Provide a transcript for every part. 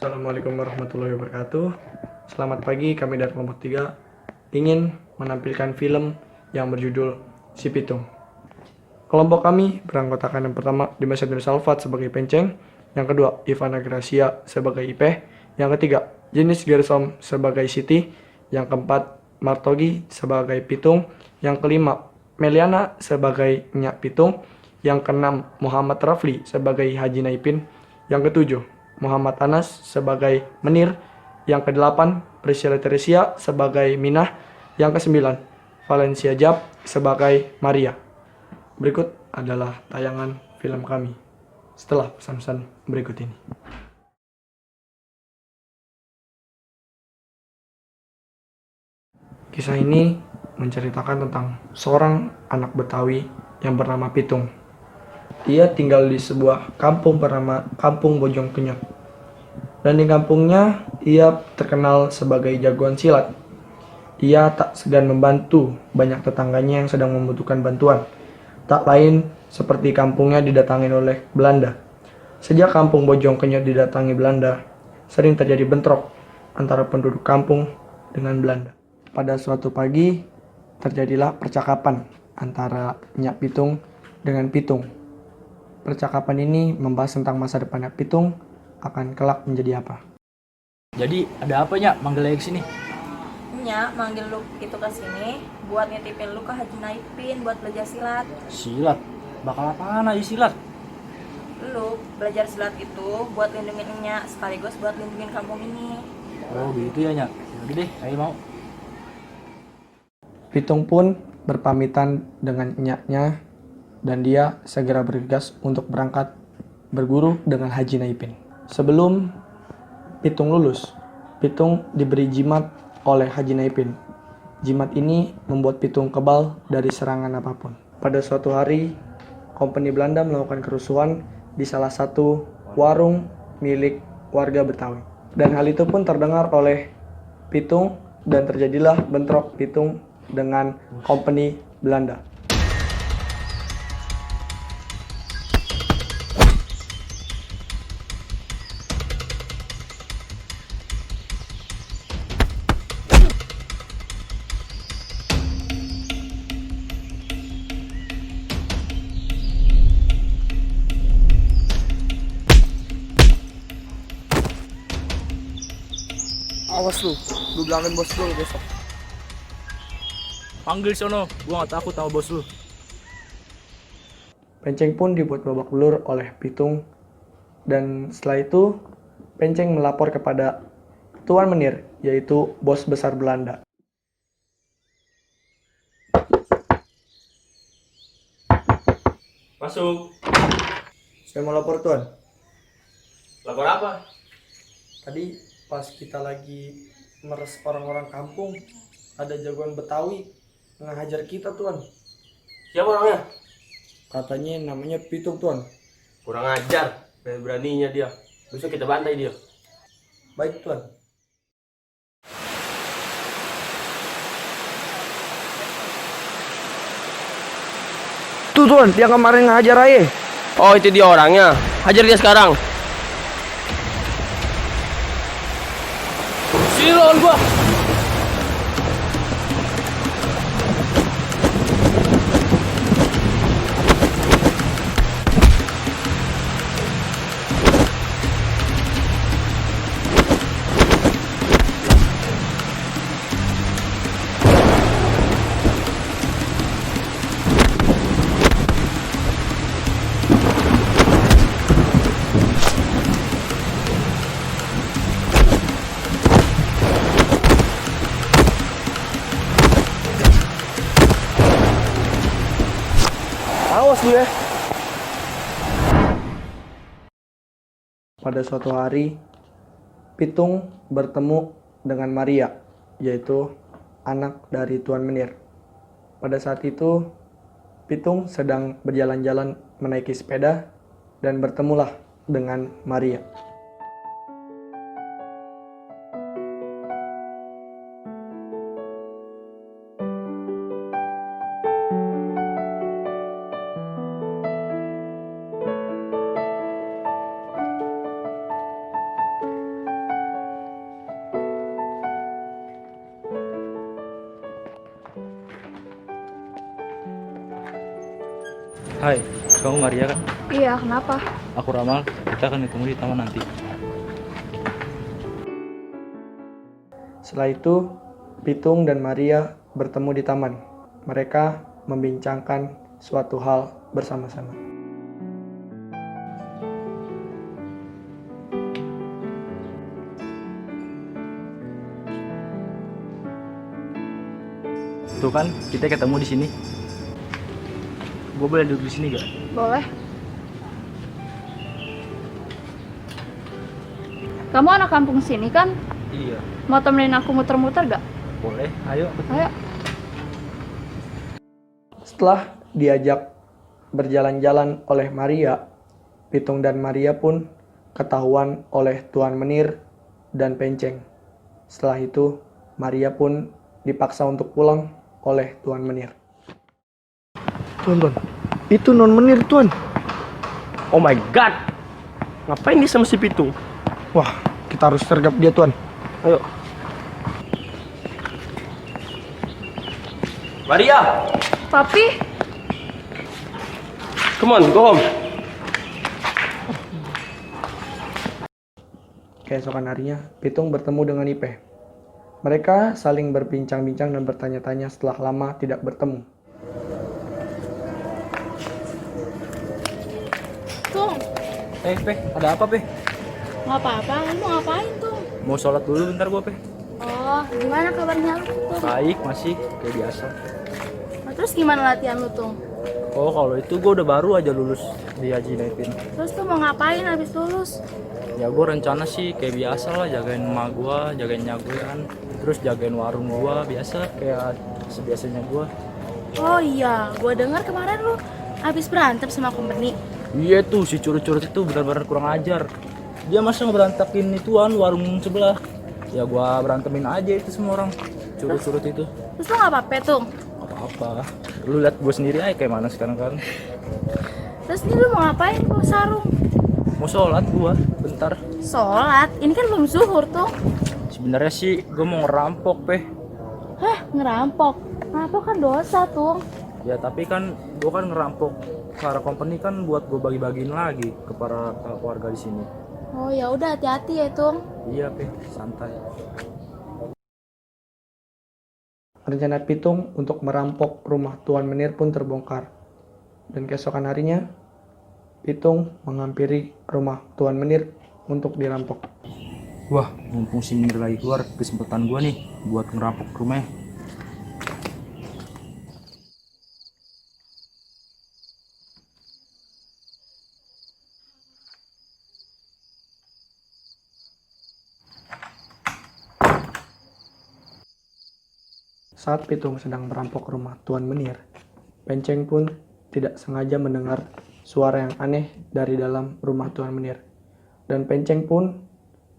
Assalamualaikum warahmatullahi wabarakatuh. Selamat pagi, kami dari kelompok 3 ingin menampilkan film yang berjudul Si Pitung. Kelompok kami beranggotakan yang pertama Dimas Hendri Salvat sebagai Penceng, yang kedua Ivana Gracia sebagai Ipeh, yang ketiga Jenis Gersom sebagai Siti, yang keempat Martogi sebagai Pitung, yang kelima Meliana sebagai Nyak Pitung, yang keenam Muhammad Rafli sebagai Haji Naipin, yang ketujuh Muhammad Anas sebagai Menir, yang kedelapan Priscilla Teresia sebagai Minah, yang kesembilan Valencia Jab sebagai Maria. Berikut adalah tayangan film kami setelah pesan-pesan berikut ini. Kisah ini menceritakan tentang seorang anak Betawi yang bernama Pitung. Ia tinggal di sebuah kampung bernama Kampung Bojong Kenyot. Dan di kampungnya ia terkenal sebagai jagoan silat. Ia tak segan membantu banyak tetangganya yang sedang membutuhkan bantuan. Tak lain seperti kampungnya didatangi oleh Belanda. Sejak kampung Bojong Kenyot didatangi Belanda, sering terjadi bentrok antara penduduk kampung dengan Belanda. Pada suatu pagi, terjadilah percakapan antara Nyak Pitung dengan Pitung. Percakapan ini membahas tentang masa depannya Pitung akan kelak menjadi apa. Jadi ada apa Nyak manggil ke sini? Nya manggil lu itu ke sini buat nitipin lu ke Haji Naipin buat belajar silat. Silat? Bakal apaan aja silat? Lu belajar silat itu buat lindungin Nya sekaligus buat lindungin kampung ini. Oh gitu ya Nyak. Yaudah deh, ayo mau. Pitung pun berpamitan dengan nyaknya dan dia segera bergegas untuk berangkat berguru dengan Haji Naipin. Sebelum Pitung lulus, Pitung diberi jimat oleh Haji Naipin. Jimat ini membuat Pitung kebal dari serangan apapun. Pada suatu hari, kompeni Belanda melakukan kerusuhan di salah satu warung milik warga Betawi. Dan hal itu pun terdengar oleh Pitung dan terjadilah bentrok Pitung dengan kompeni Belanda. Awas lu bilangin bos lu besok. Panggil sono, gua gak takut sama bos lu. Penceng pun dibuat babak belur oleh Pitung, dan setelah itu Penceng melapor kepada Tuan Menir, yaitu bos besar Belanda. Masuk. Saya mau lapor Tuan. Lapor apa? Tadi pas kita lagi meres orang-orang kampung, ada jagoan Betawi ngehajar kita Tuan. Siapa orangnya? Katanya namanya Pitung Tuan. Kurang ajar. Beraninya dia. Besok kita bantai dia. Baik Tuan. Tuh Tuan, yang kemarin ngajar aja. Oh, itu dia orangnya. Hajar dia sekarang. Sini lawan gua. Awas lu ya. Pada suatu hari, Pitung bertemu dengan Maria, yaitu anak dari Tuan Menir. Pada saat itu, Pitung sedang berjalan-jalan menaiki sepeda dan bertemulah dengan Maria. Hai, kamu Maria kan? Iya, kenapa? Aku Ramal, kita akan ketemu di taman nanti. Setelah itu, Pitung dan Maria bertemu di taman. Mereka membincangkan suatu hal bersama-sama. Tuh kan, kita ketemu di sini. Gue boleh duduk di sini gak? Boleh. Kamu anak kampung sini kan? Iya. Mau temenin aku muter-muter gak? Boleh, ayo. Ayo. Setelah diajak berjalan-jalan oleh Maria, Pitung dan Maria pun ketahuan oleh Tuan Menir dan Penceng. Setelah itu, Maria pun dipaksa untuk pulang oleh Tuan Menir. Tuan, itu non menir tuan. Oh my god, ngapain dia sama si Pitung? Wah, kita harus sergap dia, Tuan. Ayo. Maria, Papi, come on, go home. Keesokan harinya, Pitung bertemu dengan Ipeh. Mereka saling berbincang-bincang dan bertanya-tanya setelah lama tidak bertemu. Tung, Pe, ada apa, Pe? nggak apa-apa, lu mau ngapain tuh? Mau sholat dulu bentar gue, Pe. Oh, gimana kabarnya lu tuh? Baik, masih kayak biasa. Nah, terus gimana latihan lu tuh? Oh, kalau itu gue udah baru aja lulus di Haji Naipin. Terus tuh mau ngapain habis lulus? Ya gue rencana sih kayak biasa lah, jagain emak gue, jagain nyak gue kan. Terus jagain warung gue, biasa kayak sebiasanya gue. Oh iya, gua dengar kemarin lu habis berantem sama company. Iya tuh, si curut-curut itu benar-benar kurang ajar. Dia masa ngeberantakin ituan warung sebelah. Ya gua berantemin aja itu semua orang curut-curut itu. Terus lu nggak apa-apa tuh? Apa-apa. Lu lihat gue sendiri aja kayak mana sekarang kan. Terus ini lu mau ngapain bawa sarung? Mau sholat gua bentar. Sholat? Ini kan belum zuhur tuh. Sebenarnya sih gue mau ngerampok, Pe. Hah, ngerampok? Ngerampok kan dosa tuh. Ya tapi kan gue kan ngerampok para company kan buat gue bagi-bagiin lagi ke para keluarga di sini. Oh ya udah, hati-hati ya Tung. Iya, Pe, santai. Rencana Pitung untuk merampok rumah Tuan Menir pun terbongkar. Dan keesokan harinya, Pitung menghampiri rumah Tuan Menir untuk dirampok. Wah, mumpung si Minir lagi keluar, kesempatan gue nih buat ngerampok rumahnya. Saat Pitung sedang merampok rumah Tuan Menir, Penceng pun tidak sengaja mendengar suara yang aneh dari dalam rumah Tuan Menir. Dan Penceng pun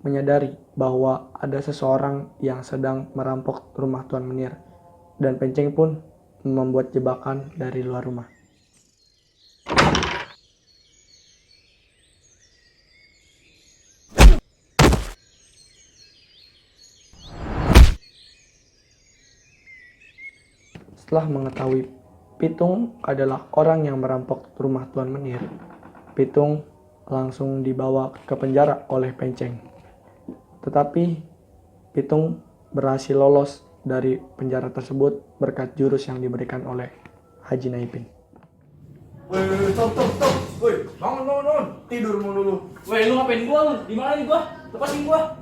menyadari bahwa ada seseorang yang sedang merampok rumah Tuan Menir. Dan Penceng pun membuat jebakan dari luar rumah. Setelah mengetahui Pitung adalah orang yang merampok rumah Tuan Menir, Pitung langsung dibawa ke penjara oleh Penceng. Tetapi Pitung berhasil lolos dari penjara tersebut berkat jurus yang diberikan oleh Haji Naipin. Woi, stop. Woi, bangun. Tidur mulu. Weh, lu ngapain gua lu? Di mana nih gua? Lepasin gua.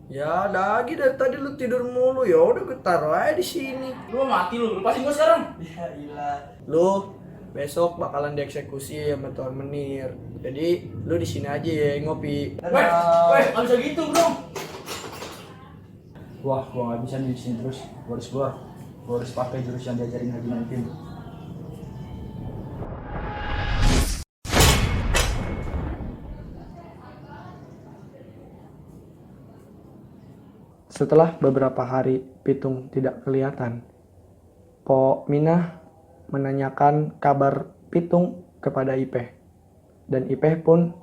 Ya, Dagi dari tadi lu tidur mulu. Ya udah gue taruh aja di sini. Lu mau mati lu. Lepasin gua sekarang. Ya ilah. Lu besok bakalan dieksekusi sama Tuan Menir. Jadi lu di sini aja ya ngopi. Weh, nggak bisa gitu, Bro. Wah, gua nggak bisa nih di sini terus. Gua harus keluar. Gua harus pakai jurus yang diajarin Haji Naipin. Setelah beberapa hari Pitung tidak kelihatan, Po Minah menanyakan kabar Pitung kepada Ipeh. Dan Ipeh pun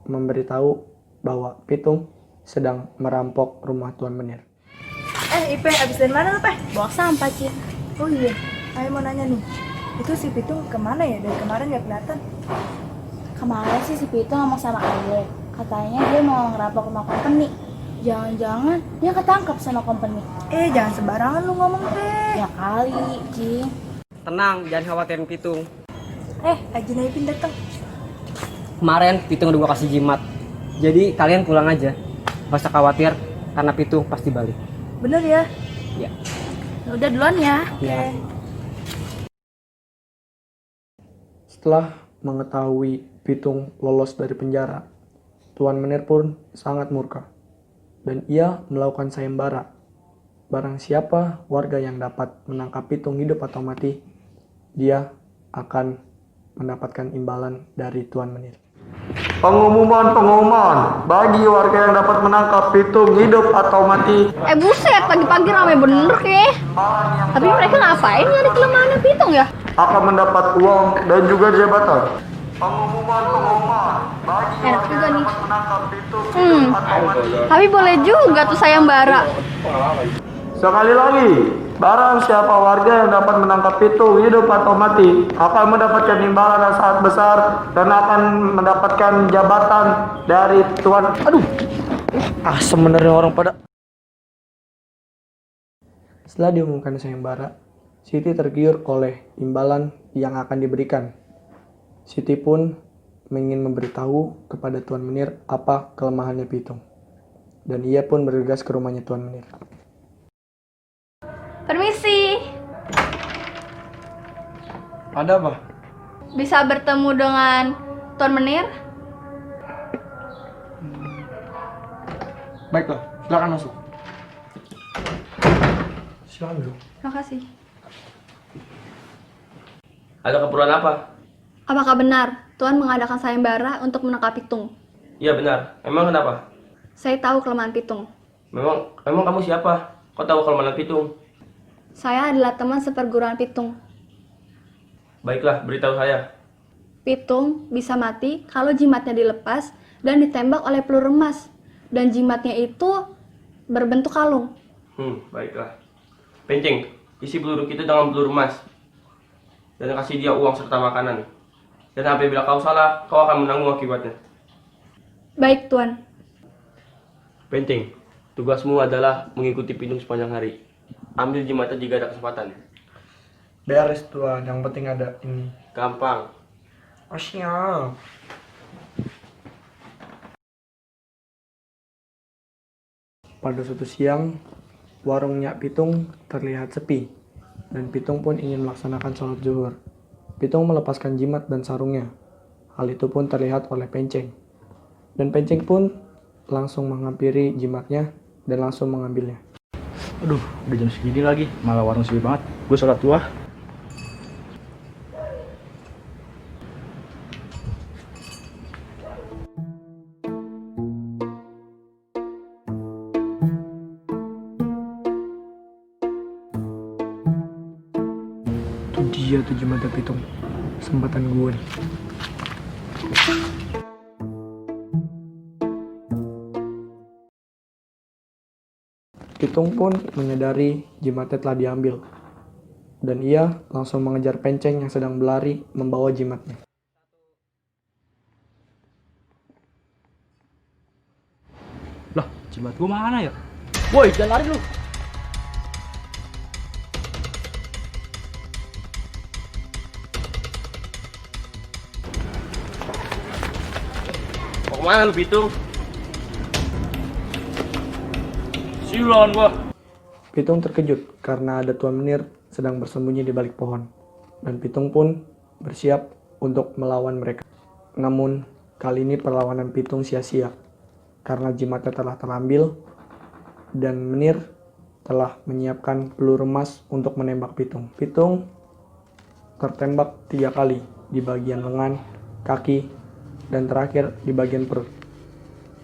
memberitahu bahwa Pitung sedang merampok rumah Tuan Menir. Ipeh, abis dari mana lu, Peh? Bawa sampah, Cin. Oh iya, saya mau nanya nih. Itu si Pitung kemana ya? Dari kemarin gak kelihatan. Kemarin sih si Pitung ngomong sama Aye. Katanya dia mau ngerampok rumah company. Jangan-jangan dia ketangkap sama company. Jangan sembarangan lu ngomong deh. Ya kali, Cing. Tenang, jangan khawatirin Pitung. Haji Naipin datang. Kemarin Pitung udah gua kasih jimat. Jadi kalian pulang aja. Gak usah khawatir, karena Pitung pasti balik. Bener ya? Ya. Udah duluan ya. Ya. Setelah mengetahui Pitung lolos dari penjara, Tuan Menir pun sangat murka. Dan ia melakukan sayembara. Barang siapa warga yang dapat menangkap Pitung hidup atau mati, dia akan mendapatkan imbalan dari Tuan Menir. Pengumuman bagi warga yang dapat menangkap Pitung hidup atau mati. Buset, pagi-pagi rame bener keh. Tapi mereka ngapain nyari kelemahannya Pitung ya? Akan mendapat uang dan juga jabatan. Pengumuman bagi Enak juga nih. menangkap Pitung hidup atau mati. Tapi boleh juga tuh sayembara. Sekali lagi, barang siapa warga yang dapat menangkap Pitung hidup atau mati akan mendapatkan imbalan yang sangat besar dan akan mendapatkan jabatan dari Tuan. Sebenarnya orang pada. Setelah diumumkan sayembara, Siti tergiur oleh imbalan yang akan diberikan. Siti pun ingin memberitahu kepada Tuan Menir apa kelemahannya Pitung. Dan ia pun bergegas ke rumahnya Tuan Menir. Permisi, Ada apa? bisa bertemu dengan Tuan Menir? Baiklah, silakan masuk. Silakan dulu. Terima kasih. Ada keperluan apa? Apakah benar Tuan mengadakan sayembara untuk menangkap Pitung? Iya benar. Emang kenapa? Saya tahu kelemahan Pitung. Memang kamu siapa? Kau tahu kelemahan Pitung? Saya adalah teman seperguruan Pitung. Baiklah, beritahu saya. Pitung bisa mati kalau jimatnya dilepas dan ditembak oleh peluru emas. Dan jimatnya itu berbentuk kalung. Baiklah. Penceng, isi peluru kita dengan peluru emas. Dan kasih dia uang serta makanan. Dan apabila kau salah, kau akan menanggung akibatnya. Baik, Tuan. Penceng, tugasmu adalah mengikuti Pitung sepanjang hari. Ambil jimatnya jika ada kesempatan. Beres Tuan, yang penting ada ini. Gampang. Oh siap. Pada suatu siang, warung Nyak Pitung terlihat sepi, dan Pitung pun ingin melaksanakan sholat zuhur. Pitung melepaskan jimat dan sarungnya. Hal itu pun terlihat oleh Penceng. Dan Penceng pun langsung menghampiri jimatnya dan langsung mengambilnya. Aduh, udah jam segini lagi, malah warung sepi banget. Gue sholat dulu ah. Itu dia tuh jimat Pitung. Kesempatan gue nih. Pitung pun menyadari jimatnya telah diambil, dan ia langsung mengejar Penceng yang sedang berlari membawa jimatnya. Lah, jimat gue mana ya? Woi, jangan lari lu. Mau kemana lu, Pitung? Siulan gua. Pitung terkejut karena ada Tuan Menir sedang bersembunyi di balik pohon, dan Pitung pun bersiap untuk melawan mereka. Namun, kali ini perlawanan Pitung sia-sia karena jimatnya telah terambil dan Menir telah menyiapkan peluru emas untuk menembak Pitung. Pitung tertembak 3 kali di bagian lengan, kaki, dan terakhir di bagian perut.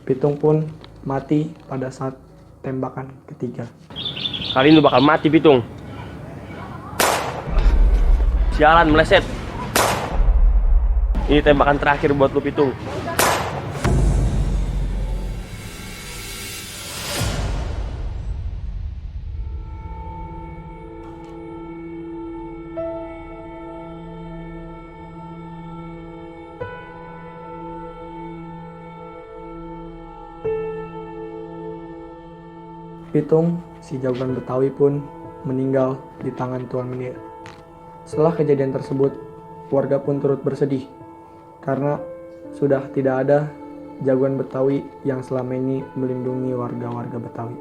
Pitung pun mati pada saat tembakan ketiga. Kali ini lu bakal mati, Pitung. Sialan, meleset. Ini tembakan terakhir buat lu, Pitung. Pitung, si jagoan Betawi pun meninggal di tangan Tuan Menir. Setelah kejadian tersebut, warga pun turut bersedih karena sudah tidak ada jagoan Betawi yang selama ini melindungi warga-warga Betawi,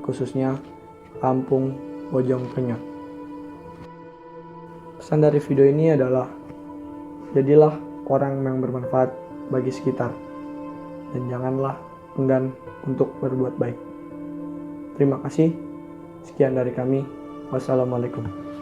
khususnya kampung Bojong Kenyot. Pesan dari video ini adalah, jadilah orang yang bermanfaat bagi sekitar, dan janganlah enggan untuk berbuat baik. Terima kasih. Sekian dari kami. Wassalamualaikum.